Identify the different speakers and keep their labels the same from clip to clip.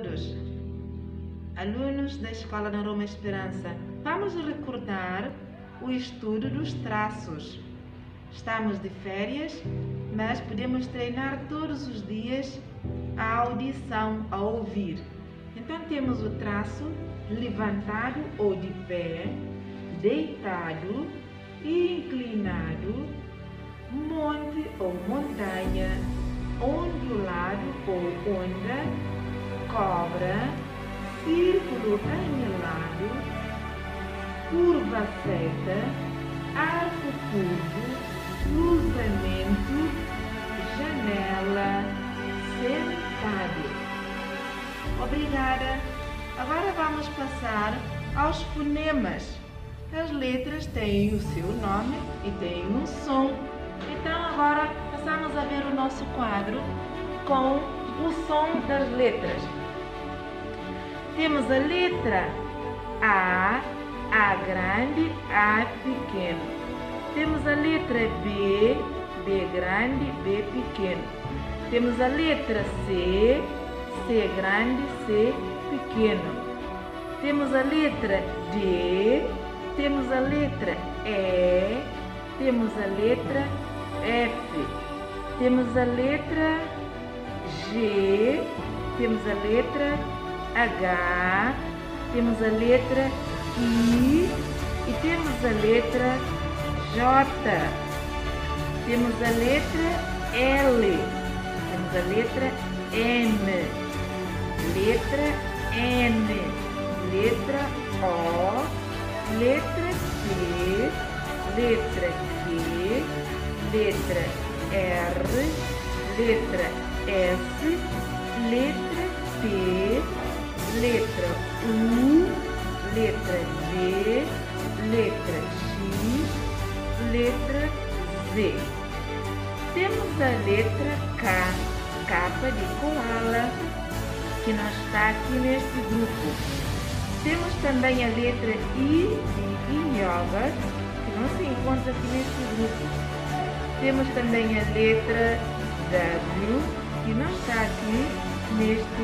Speaker 1: Todos, alunos da Escola da Roma Esperança, vamos recordar o estudo dos traços. Estamos de férias, mas podemos treinar todos os dias a audição, a ouvir. Então temos o traço levantado ou de pé, deitado e inclinado, monte ou montanha, ondulado ou onda, cobra, círculo anelado, curva seta, arco curvo, cruzamento, janela, sentado. Obrigada! Agora vamos passar aos fonemas. As letras têm o seu nome e têm um som. Então agora passamos a ver o nosso quadro com o som das letras. Temos a letra A grande, A pequeno. Temos a letra B grande, B pequeno. Temos a letra C grande, C pequeno. Temos a letra D, temos a letra E, temos a letra F, temos a letra G, temos a letra H, temos a letra I e temos a letra J. Temos a letra L, temos a letra M, letra N, letra O, letra P, letra Q, letra R, letra S, letra T, letra U, letra V, letra X, letra Z. Temos a letra K, capa de koala, que não está aqui neste grupo. Temos também a letra I de yoga, que não se encontra aqui neste grupo. Temos também a letra W, que não está aqui neste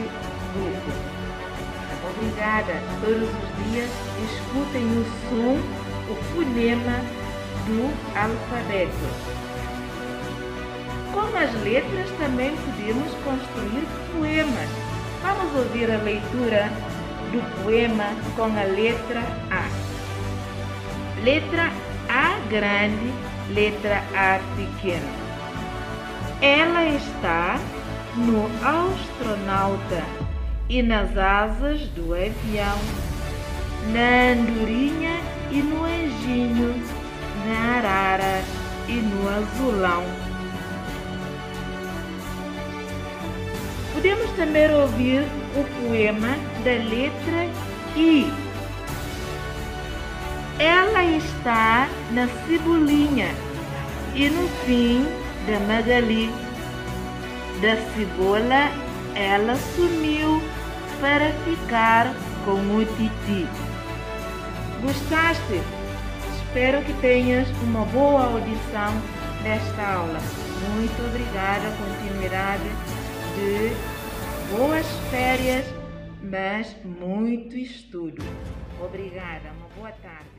Speaker 1: grupo. Obrigada! Todos os dias escutem o som, o fonema do alfabeto. Com as letras também podemos construir poemas. Vamos ouvir a leitura do poema com a letra A. Letra A grande, letra A pequena. Ela está no astronauta e nas asas do avião, na andorinha e no anjinho, na arara e no azulão. Podemos também ouvir o poema da letra I. Ela está na cebolinha e no fim da Magali. Da cebola ela sumiu para ficar com o Titi. Gostaste? Espero que tenhas uma boa audição desta aula. Muito obrigada, continuidade de boas férias, mas muito estudo. Obrigada, uma boa tarde.